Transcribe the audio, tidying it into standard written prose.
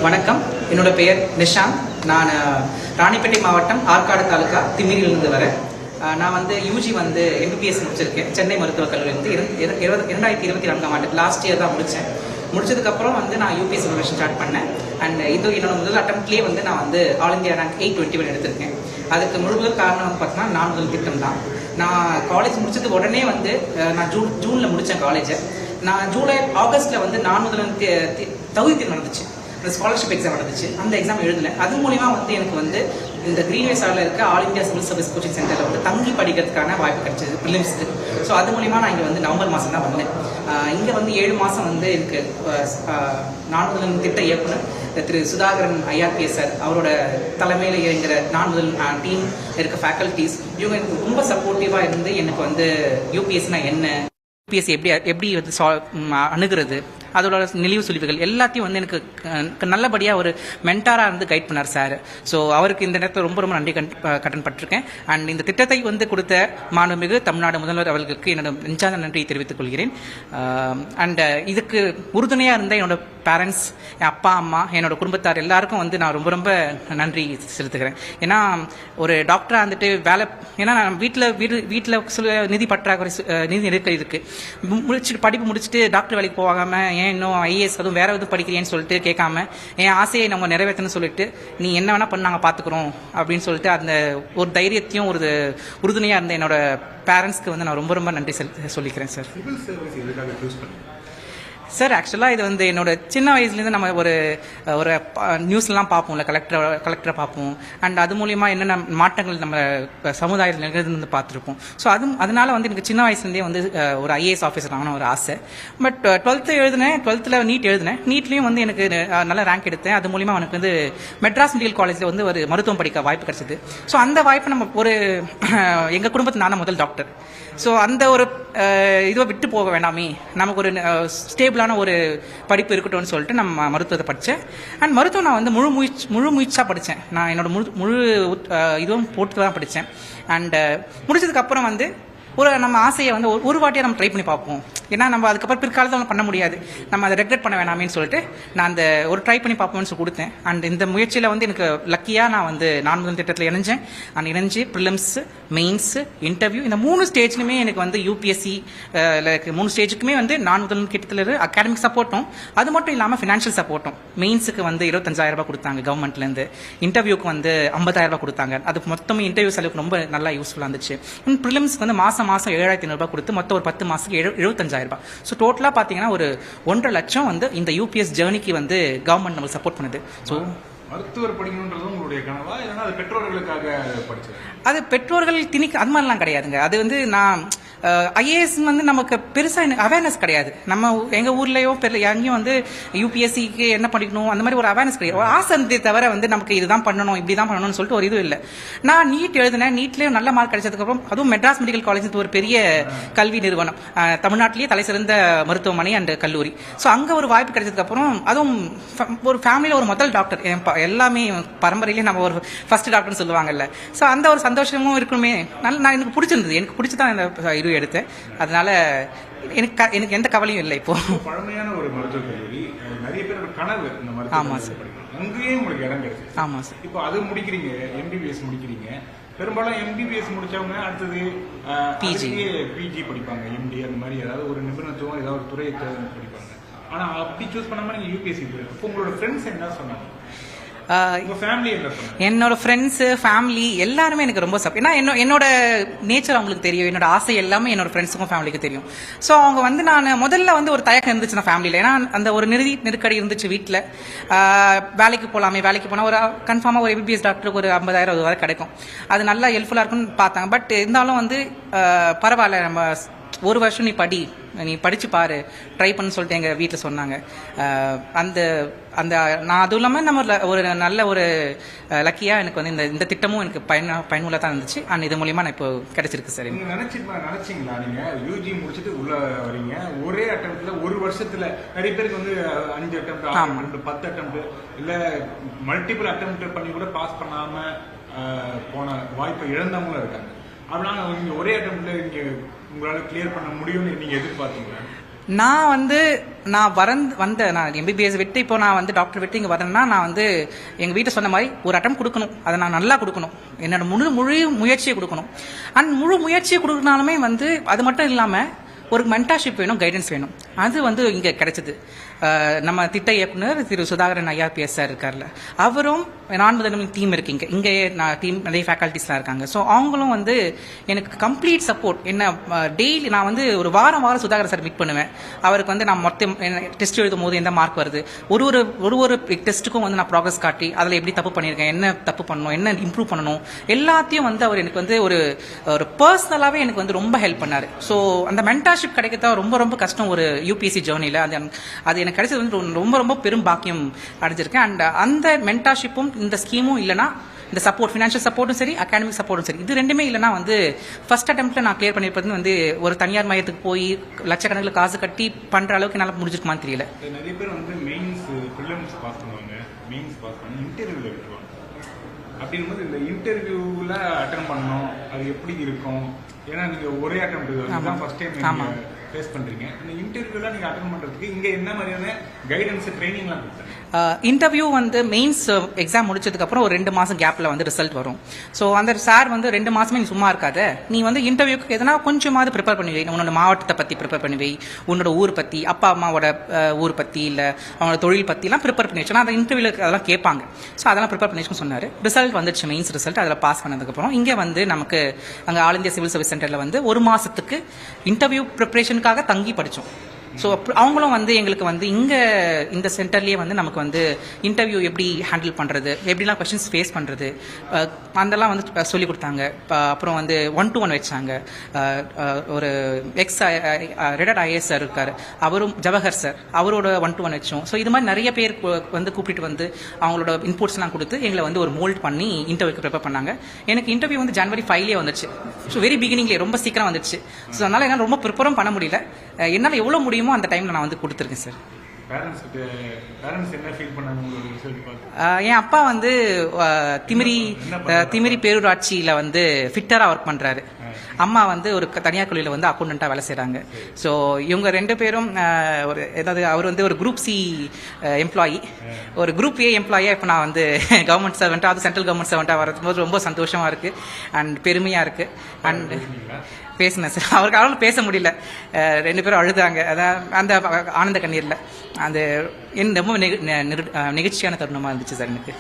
வணக்கம். என்னோட பெயர் நிஷாந்த். நான் ராணிப்பேட்டை மாவட்டம் ஆற்காடு தாலுகா திமிரிலிருந்து வரேன். நான் வந்து யூஜி வந்து MBBS முடிச்சிருக்கேன் சென்னை மருத்துவக் கல்லூரியிலிருந்து 2024ஆம் ஆண்டு லாஸ்ட் இயர் தான் முடித்தேன். முடிச்சதுக்கப்புறம் வந்து நான் UPSC ப்ரிப்பரேஷன் ஸ்டார்ட் பண்ணேன். அண்ட் இது என்னோட முதல் அட்டம்ப்ட்லேயே வந்து நான் வந்து ஆல் இந்தியா ரேங்க் 821 எடுத்திருக்கேன். அதுக்கு முழு காரணம் வந்து பார்த்தீங்கன்னா நான் முதல் திட்டம் தான். நான் காலேஜ் முடிச்சதுக்கு உடனே வந்து நான் ஜூனில் முடித்தேன் காலேஜை. நான் ஆகஸ்ட்டில் வந்து நான் முதல் தகுதி தேர்வு நடந்துச்சு, அந்த ஸ்காலர்ஷிப் எக்ஸாம் நடந்துச்சு. அந்த எக்ஸாம் எழுதினேன். அது மூலிமா வந்து எனக்கு வந்து இந்த கிரீன்வே சாரில் இருக்க all India civil service coaching சென்டரில் வந்து தங்கி படிக்கிறதுக்கான வாய்ப்பு கிடைச்சது ப்ரிலிம்ஸ்க்கு. ஸோ அது மூலிமா நான் இங்கே வந்து நவம்பர் மாதம் தான் வந்தேன். இங்கே வந்து 7 மாதம் வந்து எனக்கு நான் முதல் திட்ட இயக்குனர் திரு சுதாகரன் IRPS சார் அவரோட தலைமையில் இயங்குகிற நான் முதல் டீம் இருக்க ஃபேக்கல்ட்டிஸ் இவங்க எனக்கு ரொம்ப சப்போர்ட்டிவாக இருந்து எனக்கு வந்து UPSனா என்ன, UPSC எப்படி வந்து அணுகிறது, அதோட நெளிவு சுழிவுகள் எல்லாத்தையும் வந்து எனக்கு நல்லபடியாக ஒரு மென்டாராக இருந்து கைட் பண்ணார் சார். ஸோ அவருக்கு இந்த நேரத்தில் ரொம்ப ரொம்ப நன்றி கடன் பட்டிருக்கேன். அண்ட் இந்த திட்டத்தை வந்து கொடுத்த மாண்புமிகு தமிழ்நாடு முதல்வர் அவர்களுக்கு என்னோட நெஞ்சார்ந்த நன்றியை தெரிவித்துக் கொள்கிறேன். அண்ட் இதுக்கு உறுதுணையாக இருந்த என்னோட பேரண்ட்ஸ், என் அப்பா அம்மா, என்னோட குடும்பத்தார் எல்லாருக்கும் வந்து நான் ரொம்ப ரொம்ப நன்றி செலுத்துகிறேன். ஏன்னா ஒரு டாக்டராக வந்துட்டு வேலை, ஏன்னா நான் வீட்டில் சில நிதி பற்றாக்குறை, நிதி நெருக்கடி இருக்குது. படிப்பு முடிச்சுட்டு டாக்டர் வேலைக்கு போகாமல் ஏன் இன்னும் IAS அதுவும் வேற எதுவும் படிக்கிறேன்னு சொல்லிட்டு கேட்காம என் ஆசையை நம்ம நிறைவேற்றணும்னு சொல்லிட்டு நீ என்ன வேணா பண்ண நாங்கள் பார்த்துக்குறோம் அப்படின்னு சொல்லிட்டு அந்த ஒரு தைரியத்தையும் ஒரு உறுதுணையாக இருந்த என்னோட பேரண்ட்ஸ்க்கு வந்து நான் ரொம்ப ரொம்ப நன்றி சொல்லிக்கிறேன் சார். சார் ஆக்சுவலாக இது வந்து என்னோட சின்ன வயசுலேருந்து நம்ம ஒரு நியூஸ்லாம் பார்ப்போம்ல, கலெக்டரை பார்ப்போம். அண்ட் அது மூலிமா என்னென்ன மாற்றங்கள் நம்ம சமுதாயத்தில் நிகழ்ந்து பார்த்துருப்போம். ஸோ அதனால வந்து எனக்கு சின்ன வயசுலேருந்தே வந்து ஒரு IAS ஆஃபீஸர் ஆகணும் ஒரு ஆசை. பட் 12th எழுதினேன். 12th நீட் எழுதினேன். நீட்லேயும் வந்து எனக்கு நல்ல ரேங்க் எடுத்தேன். அது மூலிமா எனக்கு வந்து மெட்ராஸ் மெடிக்கல் காலேஜில் வந்து ஒரு மருத்துவம் படிக்க வாய்ப்பு கிடைச்சது. ஸோ அந்த வாய்ப்பை நம்ம ஒரு எங்கள் குடும்பத்தில் நான் முதல் டாக்டர். ஸோ அந்த ஒரு இதுவை விட்டு போக வேண்டாமே, நமக்கு ஒரு ஸ்டேபிளான ஒரு படிப்பு இருக்கட்டும்னு சொல்லிட்டு நம்ம மருத்துவத்தை படித்தேன். அண்ட் மருத்துவம் நான் வந்து முழு முயற்சியாக படித்தேன். நான் என்னோட முழு இதுவும் போட்டு தான் படித்தேன். அண்ட் முடிச்சதுக்கப்புறம் வந்து நம்ம ஆசையை வந்து ஒரு வாட்டியாக நம்ம ட்ரை பண்ணி பார்ப்போம். ஏன்னா நம்ம அதுக்கப்புறம் பிற்காலத்தில் பண்ண முடியாது, நம்ம அதை ரெக்ரெட் பண்ண வேணாமேன்னு சொல்லிட்டு நான் அந்த ஒரு ட்ரை பண்ணி பார்ப்போம்னு சொல்லி கொடுத்தேன். அண்ட் இந்த முயற்சியில் வந்து எனக்கு லக்கியாக நான் வந்து நான் முதல் திட்டத்தில் இணைஞ்சு ப்ரிலிம்ஸ், மெயின்ஸ், இன்டர்வியூ இந்த 3 ஸ்டேஜ்லையுமே எனக்கு வந்து UPSC 3 ஸ்டேஜுக்குமே வந்து நான் முதல் கிட்டத்தில் அகாடமிக் சப்போர்ட்டும் அது மட்டும் இல்லாமல் ஃபினான்ஷியல் சப்போர்ட்டும். மெயின்ஸுக்கு வந்து 25,000 ரூபாய் கொடுத்தாங்க கவர்மெண்ட்லேருந்து, இன்டர்வியூக்கு வந்து 50,000 ரூபாய் கொடுத்தாங்க. அது மொத்தம் இன்டர்வியூ செலவுக்கு ரொம்ப நல்லா யூஸ்ஃபுல்லாக இருந்துச்சு. ப்ரிலிம்ஸ்க்கு வந்து மாதம் 7,500 ரூபாய் கொடுத்து மொத்தம் ஒரு 10 மாதத்துக்கு 75,000 ரூபாய். ஸோ டோட்டலாக பார்த்தீங்கன்னா ஒரு 1.5 லட்சம் வந்து இந்த UPS ஜேர்னிக்கு வந்து கவர்மெண்ட் நம்மளுக்கு சப்போர்ட் பண்ணுது. ஸோ மருத்துவர் படிக்கணுன்றது உங்களுடைய கனவா, இல்லைன்னா அது பெற்றோர்களுக்காக படிச்சது? அது பெற்றோர்கள் அது மாதிரிலாம் கிடையாதுங்க. அது வந்து நான் IAS வந்து நமக்கு பெருசாக அவேர்னஸ் கிடையாது. நம்ம எங்கள் ஊர்லேயோ எங்கேயும் வந்து UPSCக்கு என்ன படிக்கணும் அந்த மாதிரி ஒரு அவேர்னஸ் கிடையாது. ஒரு ஆசை இருந்தே தவிர வந்து நமக்கு இதுதான் பண்ணணும் இப்படி தான் பண்ணணும்னு சொல்லிட்டு ஒரு இது இல்லை. நான் நீட் எழுதினேன். நீட்லேயும் நல்ல மார்க் கிடைச்சதுக்கப்புறம் அதுவும் மெட்ராஸ் மெடிக்கல் காலேஜ் ஒரு பெரிய கல்வி நிறுவனம், தமிழ்நாட்டிலேயே தலை சிறந்த மருத்துவமனை அண்ட் கல்லூரி. ஸோ அங்கே ஒரு வாய்ப்பு கிடைச்சதுக்கப்புறம் அதுவும் ஒரு ஃபேமிலியில் ஒரு முதல் டாக்டர், எல்லாமே பரம்பரையிலேயே நம்ம ஒரு ஃபர்ஸ்ட் டாக்டர்னு சொல்லுவாங்கல்ல. ஸோ அந்த ஒரு சந்தோஷமும் இருக்கணுமே. நான் எனக்கு பிடிச்சிருந்தது, எனக்கு பிடிச்சி தான் இந்த இது எடுத்தேன். அதனால எனக்கு எந்த கவலையும் இல்லை. இப்போ பழமையான ஒரு மருத்துவக் கல்லூரி, நிறைய பேரோட கனவு இந்த மருத்துவ. ஆமா சார், அங்கேயே உங்களுக்கு இடம் கிடைச்சு. ஆமா சார். இப்போ அது முடிக்கிறீங்க, MBBS முடிக்கிறீங்க. பெரும்பாலும் MBBS முடிச்சவங்க அடுத்தது PG படிப்பாங்க, MD அந்த மாதிரி ஏதாவது ஒரு நிபுணத்துவம் ஏதாவது ஒரு துறையை படிப்பாங்க. ஆனா அப்படி சூஸ் பண்ணாம நீங்க UPSC போயிருக்கு. இப்போ உங்களோட ஃப்ரெண்ட்ஸ் என்ன சொன்னாங்க? என்னோட ஃப்ரெண்ட்ஸு, ஃபேமிலி எல்லாருமே எனக்கு ரொம்ப ஏன்னா என்னோட நேச்சர் அவங்களுக்கு தெரியும், என்னோட ஆசை எல்லாமே என்னோட ஃப்ரெண்ட்ஸுக்கும் ஃபேமிலிக்கும் தெரியும். ஸோ அவங்க வந்து நான் முதல்ல வந்து ஒரு தயக்கம் இருந்துச்சு நான் ஃபேமிலியில். ஏன்னா அந்த ஒரு நெருக்கடி இருந்துச்சு வீட்டில். வேலைக்கு போனால் ஒரு கன்ஃபார்மாக ஒரு MBBS டாக்டருக்கு ஒரு 50,000 வரை கிடைக்கும், அது நல்லா ஹெல்ப்ஃபுல்லாக இருக்கும்னு பார்த்தாங்க. பட் இருந்தாலும் வந்து பரவாயில்ல, நம்ம ஒரு வருஷம் நீ படிச்சு பாரு, ட்ரை பண்ணு சொல்லிட்டு எங்கள் வீட்டில் சொன்னாங்க. நான் அதுவும் இல்லாமல் நம்ம ஒரு நல்ல ஒரு லக்கியாக எனக்கு வந்து இந்த திட்டமும் எனக்கு பயனுள்ள தான் இருந்துச்சு. அண்ட் இது மூலியமாக நான் இப்போ கிடைச்சிருக்கு சார். நீங்கள் நினச்சிங்களா நீங்கள் UG முடிச்சுட்டு உள்ள வரீங்க, ஒரே அட்டம்ப்ட்ல ஒரு வருஷத்தில் நிறைய பேருக்கு வந்து 5 அட்டம்ப்ட், 10 அட்டம்ப்ட் இல்லை மல்டிபிள் அட்டம்ப்ட் பண்ணி கூட பாஸ் பண்ணாமல் போன வாய்ப்பை இழந்தவங்களும் இருக்காங்க. அப்படின்னா நீங்கள் ஒரே அட்டம்ப்ட்ல நீங்கள் உங்களால் கிளியர் பண்ண முடியும்னு நீங்கள் எதிர்பார்த்தீங்களா? நான் நான் எம்பிபிஎஸ் விட்டு இப்போ நான் வந்து டாக்டர் விட்டு இங்கே வரேன்னா நான் வந்து எங்கள் வீட்டை சொன்ன மாதிரி ஒரு அட்டம் கொடுக்கணும், அதை நான் நல்லா கொடுக்கணும், என்னோட முழு முயற்சியை கொடுக்கணும். அண்ட் முழு முயற்சியை கொடுக்கனாலுமே வந்து அது மட்டும் இல்லாமல் ஒரு மென்டார்ஷிப் வேணும், கைடன்ஸ் வேணும். அது வந்து இங்கே கிடைச்சது. நம்ம திட்ட இயக்குனர் திரு சுதாகரன் ஐயா சார் இருக்கார்ல, அவரும் நான் முதலும் டீம் இருக்கீங்க இங்கே, நான் டீம் நிறைய ஃபேக்கல்ட்டிஸ்லாம் இருக்காங்க. ஸோ அவங்களும் வந்து எனக்கு கம்ப்ளீட் சப்போர்ட். என்ன டெய்லி நான் வந்து ஒரு வாரம் சுதாகரன் சார் மீட் பண்ணுவேன். அவருக்கு வந்து நான் மொத்தம் டெஸ்ட் எழுதும் போது எந்த மார்க் வருது, ஒரு டெஸ்ட்டுக்கும் வந்து நான் ப்ராக்ரஸ் காட்டி அதில் எப்படி தப்பு பண்ணியிருக்கேன், என்ன தப்பு பண்ணணும், என்ன இம்ப்ரூவ் பண்ணணும், எல்லாத்தையும் வந்து அவர் எனக்கு வந்து ஒரு பர்சனலாகவே எனக்கு வந்து ரொம்ப ஹெல்ப் பண்ணார். ஸோ அந்த மென்டார்ஷிப் கிடைக்கத்தான் ரொம்ப கஷ்டம் ஒரு யூபிஎஸ்சி ஜேர்னியில். அது எனக்கு கிடைச்சது வந்து ரொம்ப பெரும் பாக்கியம் அடைஞ்சிருக்கேன். அண்ட் அந்த மென்டார்ஷிப்பும் இந்த ஸ்கீமும் இல்லைனா, இந்த சப்போர்ட் ஃபினான்ஷியல் சப்போர்ட்டும் சரி, அகாடமிக் சப்போர்ட்டும் சரி, இது ரெண்டுமே இல்லைனா வந்து ஃபர்ஸ்ட் அட்டெம்ப்ட்ல நான் கிளியர் பண்ணியிருப்பது வந்து ஒரு தனியார் மையத்துக்கு போய் லட்சக்கணக்கில் காசு கட்டி பண்ற அளவுக்கு என்னால் முடிஞ்சிருக்குமான்னு தெரியல. நிறைய பேர் வந்து மெயின்ஸ் பிரிலிம்ஸ் பாஸ் பண்ணுவாங்க, மெயின்ஸ் பாஸ் பண்ணி இன்டர்வியூல விட்டுருவாங்க. அப்படிங்கும்போது இந்த இன்டர்வியூல அட்டெண்ட் பண்ணணும், அது எப்படி இருக்கும்? ஏன்னா நீங்க ஒரே அட்டெம்ப்ட் ஃபர்ஸ்ட் டைம் ஃபேஸ் பண்றீங்க. இந்த இன்டர்வியூல நீங்க அட்டெண்ட் பண்றதுக்கு இங்க என்ன மாதிரியான கைடன்ஸ் ட்ரைனிங்லாம் கொடுத்தாங்க? இன்டர்வியூ வந்து மெயின்ஸ் எக்ஸாம் முடிச்சதுக்கப்புறம் ஒரு 2 மாதம் கேப்பில் வந்து ரிசல்ட் வரும். ஸோ அந்த சார் வந்து 2 மாதமே நீ சும்மா இருக்காத, நீ வந்து இன்டர்வியூக்கு எதனா கொஞ்சமாவது ப்ரிப்பேர் பண்ணி வை, உன்னோட மாவட்டத்தை பற்றி ப்ரிப்பேர் பண்ணி வை, உன்னோட ஊர் பற்றி, அப்பா அம்மாவோட ஊர் பற்றி, இல்லை அவனோட தொழில் பற்றிலாம் ப்ரிப்பேர் பண்ணி வச்சோன்னா அந்த இன்டர்வியூக்கு அதெல்லாம் கேட்பாங்க. ஸோ அதெல்லாம் ப்ரிப்பேர் பண்ணி வச்சுன்னு சொன்னார். ரிசல்ட் வந்துச்சு, மெயின்ஸ் ரிசல்ட். அதில் பாஸ் பண்ணதுக்கப்புறம் இங்கே வந்து நமக்கு அங்கே ஆல் இந்தியா சிவில் சர்வீஸ் சென்டரில் வந்து 1 மாதத்துக்கு இன்டர்வியூ ப்ரிப்பரேஷனுக்காக தங்கி படித்தோம். ஸோ அவங்களும் வந்து எங்களுக்கு வந்து இங்கே இந்த சென்டர்லேயே வந்து நமக்கு வந்து இன்டர்வியூ எப்படி ஹேண்டில் பண்ணுறது, எப்படிலாம் கொஸ்டின்ஸ் ஃபேஸ் பண்ணுறது, அதெல்லாம் வந்து சொல்லிக் கொடுத்தாங்க. அப்புறம் வந்து 1-to-1 வச்சாங்க. ஒரு ரிட்டையர்ட் ஐஏஎஸ் சார் இருக்கார், அவரும் ஜவஹர் சார், அவரோட 1-to-1 வச்சோம். ஸோ இது மாதிரி நிறைய பேர் வந்து கூப்பிட்டு வந்து அவங்களோட இன்புட்ஸ்லாம் கொடுத்து எங்களை வந்து ஒரு மோல்ட் பண்ணி இன்டர்வியூக்கு ப்ரிப்பேர் பண்ணாங்க. எனக்கு இன்டர்வியூ வந்து ஜனவரி 5 வந்துச்சு. ஸோ வெரி பிகினிங்லேயே ரொம்ப சீக்கிரம் வந்துச்சு. ஸோ அதனால் என்னால் ரொம்ப ப்ரிப்பரும் பண்ண முடியல. என்னால் எவ்வளோ முடியுமோ அந்த டைம்ல நான் வந்து கொடுத்துருக்கேன் சார். என் அப்பா வந்து திமிரி பேரூராட்சியில வந்து ஃபிட்டரா ஒர்க் பண்றாரு. அம்மா வந்து ஒரு தனியார் கல்லூரியில் வந்து அக்கௌண்டண்டா வேலை செய்றாங்க. ஸோ இவங்க 2 பேரும் அவர் வந்து ஒரு குரூப் சி எம்ப்ளாயி, ஒரு குரூப் ஏ எம்ப்ளாயியா இப்போ நான் வந்து கவர்மெண்ட் சர்வெண்டா, அது சென்ட்ரல் கவர்மெண்ட் சர்வெண்டா வரது ரொம்ப சந்தோஷமா இருக்கு அண்ட் பெருமையா இருக்கு. அண்ட் பேசினேன் சார், அவரால் பேச முடியல, 2 பேரும் அழுதாங்க. அதான் அந்த ஆனந்த கண்ணீரில் அந்த ரொம்ப நெகிழ்ச்சியான தருணமாக இருந்துச்சு சார் எனக்கு.